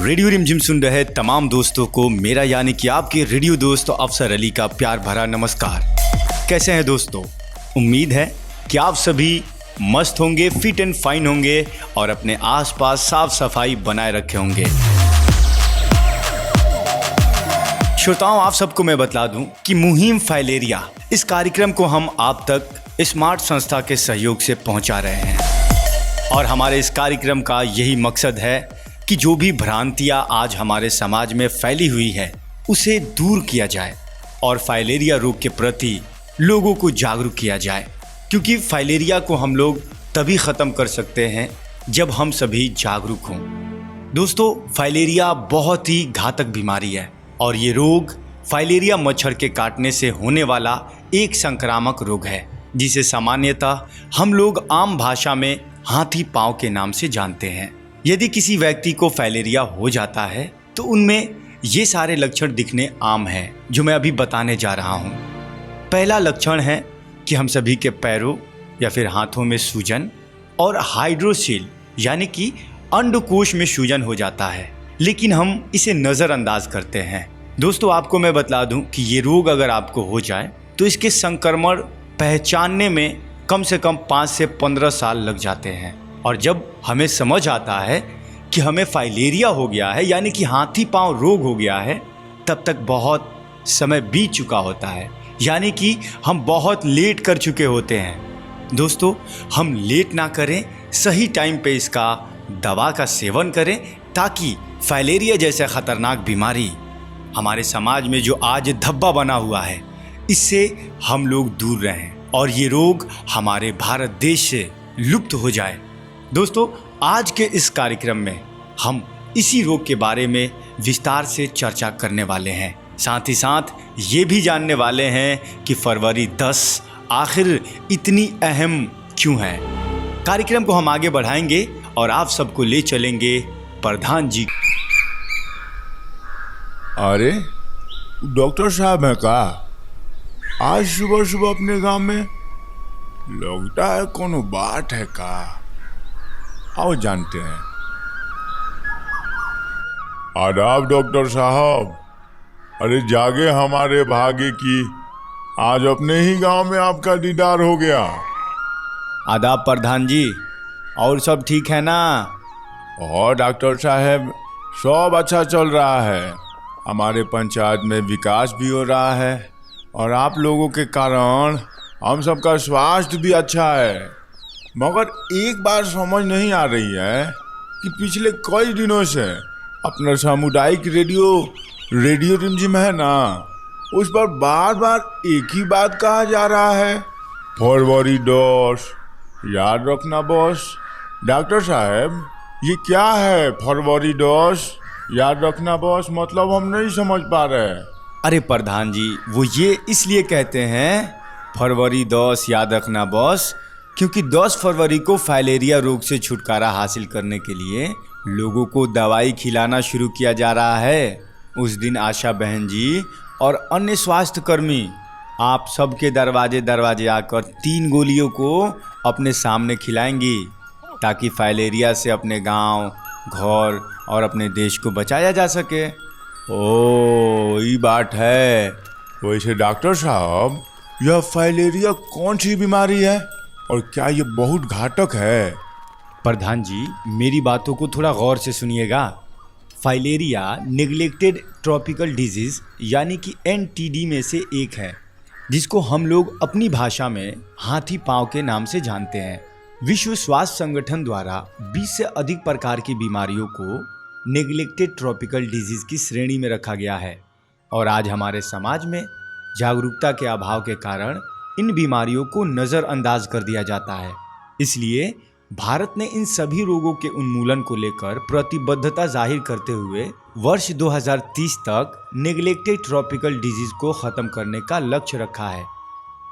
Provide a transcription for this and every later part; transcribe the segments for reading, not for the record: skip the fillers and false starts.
Radio रिमझिम सुन रहे तमाम दोस्तों को मेरा यानी कि आपके रेडियो दोस्त अफसर अली का प्यार भरा नमस्कार। कैसे हैं दोस्तों? उम्मीद है कि आप सभी मस्त होंगे, फिट एंड फाइन होंगे और अपने आसपास साफ सफाई बनाए रखे होंगे। श्रोताओं, आप सबको मैं बता दूं कि मुहिम फाइलेरिया इस कार्यक्रम को हम आप तक स्मार्ट संस्था के सहयोग से पहुंचा रहे हैं और हमारे इस कार्यक्रम का यही मकसद है कि जो भी भ्रांतियां आज हमारे समाज में फैली हुई है उसे दूर किया जाए और फाइलेरिया रोग के प्रति लोगों को जागरूक किया जाए, क्योंकि फाइलेरिया को हम लोग तभी ख़त्म कर सकते हैं जब हम सभी जागरूक हों। दोस्तों, फाइलेरिया बहुत ही घातक बीमारी है और ये रोग फाइलेरिया मच्छर के काटने से होने वाला एक संक्रामक रोग है जिसे सामान्यतः हम लोग आम भाषा में हाथी पांव के नाम से जानते हैं। यदि किसी व्यक्ति को फाइलेरिया हो जाता है तो उनमें ये सारे लक्षण दिखने आम हैं जो मैं अभी बताने जा रहा हूँ। पहला लक्षण है कि हम सभी के पैरों या फिर हाथों में सूजन और हाइड्रोसील यानी कि अंडकोश में सूजन हो जाता है, लेकिन हम इसे नज़रअंदाज करते हैं। दोस्तों, आपको मैं बता दूं कि ये रोग अगर आपको हो जाए तो इसके संक्रमण पहचानने में कम से कम 5 से 15 साल लग जाते हैं और जब हमें समझ आता है कि हमें फाइलेरिया हो गया है यानी कि हाथी पांव रोग हो गया है, तब तक बहुत समय बीत चुका होता है, यानी कि हम बहुत लेट कर चुके होते हैं। दोस्तों, हम लेट ना करें, सही टाइम पे इसका दवा का सेवन करें ताकि फाइलेरिया जैसा ख़तरनाक बीमारी हमारे समाज में जो आज धब्बा बना हुआ है इससे हम लोग दूर रहें और ये रोग हमारे भारत देश से लुप्त हो जाए। दोस्तों, आज के इस कार्यक्रम में हम इसी रोग के बारे में विस्तार से चर्चा करने वाले हैं। साथ ही साथ ये भी जानने वाले हैं कि फरवरी 10 आखिर इतनी अहम क्यों है। कार्यक्रम को हम आगे बढ़ाएंगे और आप सबको ले चलेंगे प्रधान जी। अरे डॉक्टर साहब है का? आज सुबह सुबह अपने गांव में लगता है कोनो बात है का? आओ जानते हैं। आदाब डॉक्टर साहब। अरे जागे हमारे भाग्य की, आज अपने ही गांव में आपका दीदार हो गया। आदाब प्रधान जी, और सब ठीक है ना? और डॉक्टर साहब सब अच्छा चल रहा है। हमारे पंचायत में विकास भी हो रहा है और आप लोगों के कारण हम सबका स्वास्थ्य भी अच्छा है। मगर एक बात समझ नहीं आ रही है कि पिछले कई दिनों से अपना सामुदायिक रेडियो रिमझिम है ना, उस पर बार बार एक ही बात कहा जा रहा है, फरवरी 10 याद रखना बॉस। डॉक्टर साहब, ये क्या है फरवरी 10 याद रखना बॉस? मतलब हम नहीं समझ पा रहे। अरे प्रधान जी, वो ये इसलिए कहते हैं फरवरी 10 याद रखना बॉस, क्योंकि 10 फरवरी को फाइलेरिया रोग से छुटकारा हासिल करने के लिए लोगों को दवाई खिलाना शुरू किया जा रहा है। उस दिन आशा बहन जी और अन्य स्वास्थ्य कर्मी आप सबके दरवाजे आकर 3 गोलियों को अपने सामने खिलाएंगी ताकि फाइलेरिया से अपने गांव, घर और अपने देश को बचाया जा सके। ओ, ये बात है। वैसे डॉक्टर साहब, यह फाइलेरिया कौन सी बीमारी है और क्या ये बहुत घातक है? प्रधान जी, मेरी बातों को थोड़ा गौर से सुनिएगा। फाइलेरिया नेग्लेक्टेड ट्रॉपिकल डिजीज़ यानी कि NTD में से एक है, जिसको हम लोग अपनी भाषा में हाथी पांव के नाम से जानते हैं। विश्व स्वास्थ्य संगठन द्वारा 20 से अधिक प्रकार की बीमारियों को नेग्लेक्टेड ट्रॉपिकल डिजीज़ की श्रेणी में रखा गया है और आज हमारे समाज में जागरूकता के अभाव के कारण इन बीमारियों को नज़रअंदाज कर दिया जाता है। इसलिए भारत ने इन सभी रोगों के उन्मूलन को लेकर प्रतिबद्धता जाहिर करते हुए वर्ष 2030 तक नेग्लेक्टेड ट्रॉपिकल डिजीज को ख़त्म करने का लक्ष्य रखा है।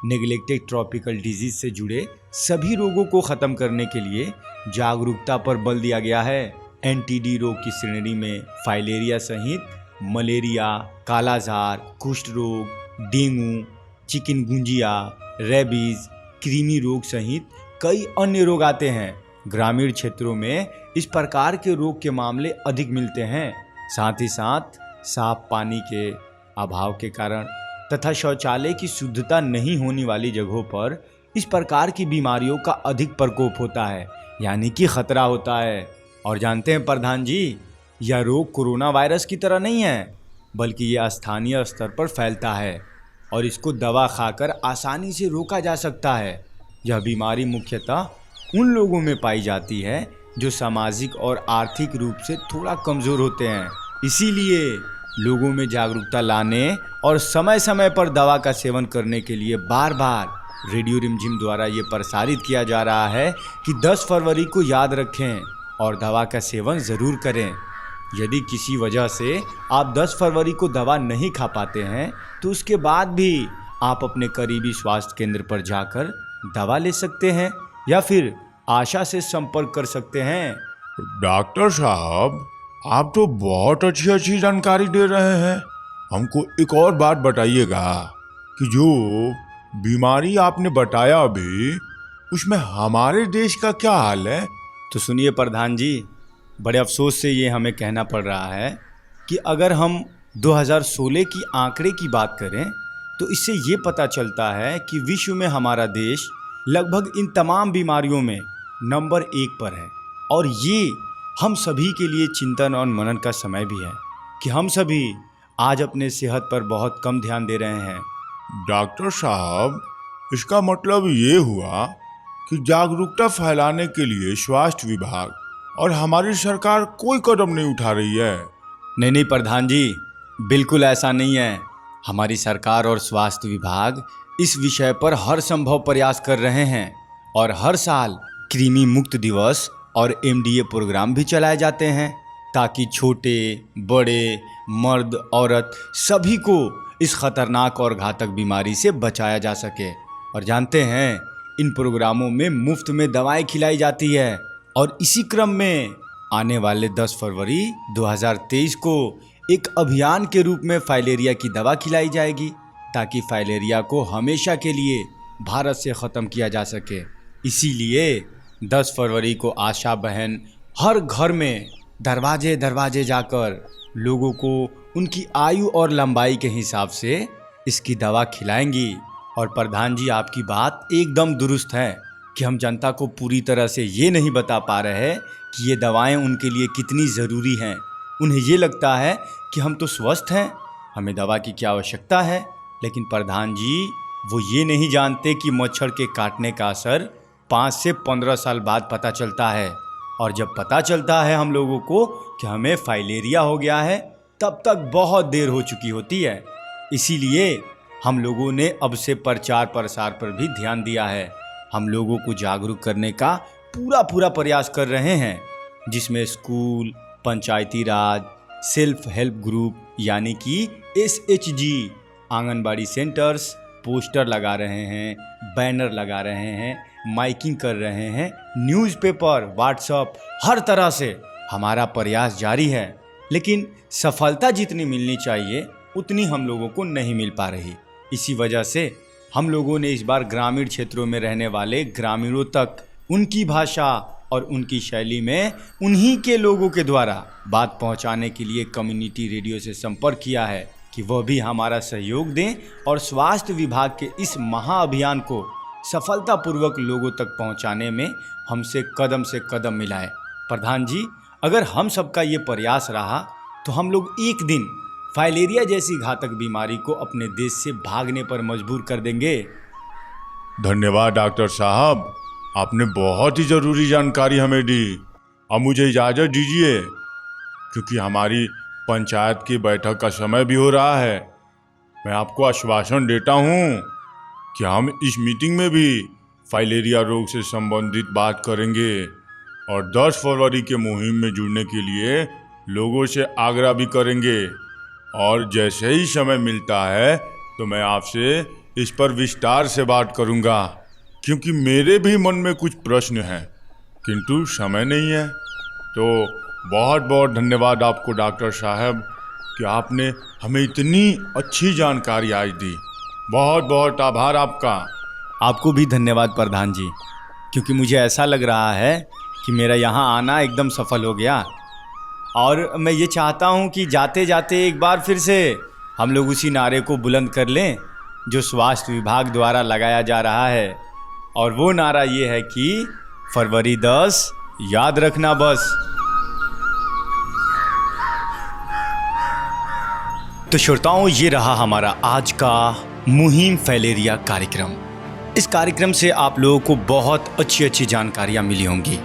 नेग्लेक्टेड ट्रॉपिकल डिजीज से जुड़े सभी रोगों को ख़त्म करने के लिए जागरूकता पर बल दिया गया है। NTD रोग की श्रेणी में फाइलेरिया सहित मलेरिया, कालाजार, कुष्ठ रोग, डेंगू, चिकनगुंजिया, रेबीज, कृमि रोग सहित कई अन्य रोग आते हैं। ग्रामीण क्षेत्रों में इस प्रकार के रोग के मामले अधिक मिलते हैं साथ ही साथ साफ पानी के अभाव के कारण तथा शौचालय की शुद्धता नहीं होने वाली जगहों पर इस प्रकार की बीमारियों का अधिक प्रकोप होता है, यानी कि खतरा होता है। और जानते हैं प्रधान जी, यह रोग कोरोना वायरस की तरह नहीं है, बल्कि यह स्थानीय स्तर पर फैलता है और इसको दवा खाकर आसानी से रोका जा सकता है। यह बीमारी मुख्यतः उन लोगों में पाई जाती है जो सामाजिक और आर्थिक रूप से थोड़ा कमज़ोर होते हैं। इसीलिए लोगों में जागरूकता लाने और समय समय पर दवा का सेवन करने के लिए बार बार रेडियो रिमझिम द्वारा ये प्रसारित किया जा रहा है कि 10 फरवरी को याद रखें और दवा का सेवन ज़रूर करें। यदि किसी वजह से आप 10 फरवरी को दवा नहीं खा पाते हैं तो उसके बाद भी आप अपने करीबी स्वास्थ्य केंद्र पर जाकर दवा ले सकते हैं या फिर आशा से संपर्क कर सकते हैं। डॉक्टर साहब, आप तो बहुत अच्छी अच्छी जानकारी दे रहे हैं। हमको एक और बात बताइएगा कि जो बीमारी आपने बताया अभी, उसमें हमारे देश का क्या हाल है? तो सुनिए प्रधान जी, बड़े अफसोस से ये हमें कहना पड़ रहा है कि अगर हम 2016 की आंकड़े की बात करें तो इससे ये पता चलता है कि विश्व में हमारा देश लगभग इन तमाम बीमारियों में नंबर 1 पर है। और ये हम सभी के लिए चिंतन और मनन का समय भी है कि हम सभी आज अपने सेहत पर बहुत कम ध्यान दे रहे हैं। डॉक्टर साहब, इसका मतलब ये हुआ कि जागरूकता फैलाने के लिए स्वास्थ्य विभाग और हमारी सरकार कोई कदम नहीं उठा रही है। नहीं प्रधान जी, बिल्कुल ऐसा नहीं है। हमारी सरकार और स्वास्थ्य विभाग इस विषय पर हर संभव प्रयास कर रहे हैं और हर साल कृमि मुक्त दिवस और MDA प्रोग्राम भी चलाए जाते हैं ताकि छोटे बड़े मर्द औरत सभी को इस खतरनाक और घातक बीमारी से बचाया जा सके। और जानते हैं, इन प्रोग्रामों में मुफ्त में दवाएं खिलाई जाती है और इसी क्रम में आने वाले 10 फरवरी 2023 को एक अभियान के रूप में फाइलेरिया की दवा खिलाई जाएगी ताकि फाइलेरिया को हमेशा के लिए भारत से ख़त्म किया जा सके। इसीलिए 10 फरवरी को आशा बहन हर घर में दरवाजे दरवाजे जाकर लोगों को उनकी आयु और लंबाई के हिसाब से इसकी दवा खिलाएंगी। और प्रधान जी, आपकी बात एकदम दुरुस्त है कि हम जनता को पूरी तरह से ये नहीं बता पा रहे हैं कि ये दवाएं उनके लिए कितनी ज़रूरी हैं। उन्हें ये लगता है कि हम तो स्वस्थ हैं, हमें दवा की क्या आवश्यकता है। लेकिन प्रधान जी, वो ये नहीं जानते कि मच्छर के काटने का असर 5 से 15 साल बाद पता चलता है और जब पता चलता है हम लोगों को कि हमें फाइलेरिया हो गया है, तब तक बहुत देर हो चुकी होती है। इसीलिए हम लोगों ने अब से प्रचार प्रसार पर भी ध्यान दिया है। हम लोगों को जागरूक करने का पूरा प्रयास कर रहे हैं, जिसमें स्कूल, पंचायती राज, सेल्फ हेल्प ग्रुप यानी कि SHG, आंगनबाड़ी सेंटर्स पोस्टर लगा रहे हैं, बैनर लगा रहे हैं, माइकिंग कर रहे हैं, न्यूज़पेपर, व्हाट्सएप, हर तरह से हमारा प्रयास जारी है। लेकिन सफलता जितनी मिलनी चाहिए उतनी हम लोगों को नहीं मिल पा रही। इसी वजह से हम लोगों ने इस बार ग्रामीण क्षेत्रों में रहने वाले ग्रामीणों तक उनकी भाषा और उनकी शैली में उन्हीं के लोगों के द्वारा बात पहुंचाने के लिए कम्युनिटी रेडियो से संपर्क किया है कि वह भी हमारा सहयोग दें और स्वास्थ्य विभाग के इस महाअभियान को सफलतापूर्वक लोगों तक पहुंचाने में हमसे कदम मिलाएं। प्रधान जी, अगर हम सबका ये प्रयास रहा तो हम लोग एक दिन फाइलेरिया जैसी घातक बीमारी को अपने देश से भागने पर मजबूर कर देंगे। धन्यवाद डॉक्टर साहब, आपने बहुत ही ज़रूरी जानकारी हमें दी। अब मुझे इजाज़त दीजिए, क्योंकि हमारी पंचायत की बैठक का समय भी हो रहा है। मैं आपको आश्वासन देता हूँ कि हम इस मीटिंग में भी फाइलेरिया रोग से संबंधित बात करेंगे और 10 फरवरी के मुहिम में जुड़ने के लिए लोगों से आग्रह भी करेंगे। और जैसे ही समय मिलता है तो मैं आपसे इस पर विस्तार से बात करूंगा, क्योंकि मेरे भी मन में कुछ प्रश्न हैं किंतु समय नहीं है। तो बहुत बहुत धन्यवाद आपको डॉक्टर साहब कि आपने हमें इतनी अच्छी जानकारी आज दी। बहुत बहुत आभार आपका। आपको भी धन्यवाद प्रधान जी, क्योंकि मुझे ऐसा लग रहा है कि मेरा यहाँ आना एकदम सफल हो गया। और मैं ये चाहता हूँ कि जाते जाते एक बार फिर से हम लोग उसी नारे को बुलंद कर लें जो स्वास्थ्य विभाग द्वारा लगाया जा रहा है, और वो नारा ये है कि फरवरी 10 याद रखना बस। तो श्रोताओं, ये रहा हमारा आज का मुहिम फैलेरिया कार्यक्रम। इस कार्यक्रम से आप लोगों को बहुत अच्छी अच्छी जानकारियां मिली होंगी।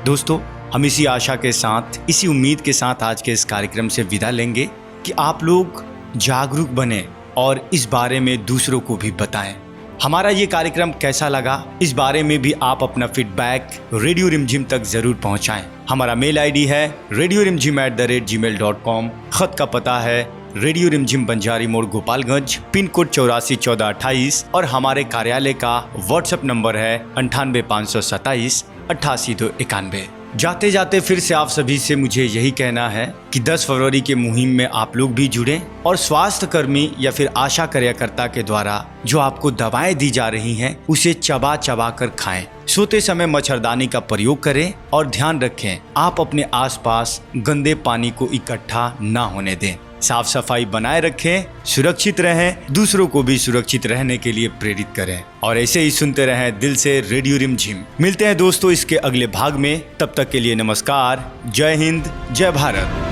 दोस्तों, हम इसी आशा के साथ, इसी उम्मीद के साथ आज के इस कार्यक्रम से विदा लेंगे कि आप लोग जागरूक बने और इस बारे में दूसरों को भी बताएं। हमारा ये कार्यक्रम कैसा लगा, इस बारे में भी आप अपना फीडबैक रेडियो रिमझिम तक जरूर पहुंचाएं। हमारा मेल आईडी है radiorimzim@gmail.com। खत का पता है रेडियो रिमझिम बंजारी मोड़ गोपालगंज, पिन कोड 841428, और हमारे कार्यालय का व्हाट्सएप नंबर है 98 527 88 जाते जाते फिर से आप सभी से मुझे यही कहना है कि 10 फरवरी के मुहिम में आप लोग भी जुड़ें और स्वास्थ्य कर्मी या फिर आशा कार्यकर्ता के द्वारा जो आपको दवाएं दी जा रही हैं उसे चबा चबा कर खाएं। सोते समय मच्छरदानी का प्रयोग करें और ध्यान रखें आप अपने आसपास गंदे पानी को इकट्ठा ना होने दें। साफ सफाई बनाए रखें, सुरक्षित रहें, दूसरों को भी सुरक्षित रहने के लिए प्रेरित करें, और ऐसे ही सुनते रहें दिल से रेडियो रिमझिम। मिलते हैं दोस्तों इसके अगले भाग में, तब तक के लिए नमस्कार, जय हिंद, जय भारत।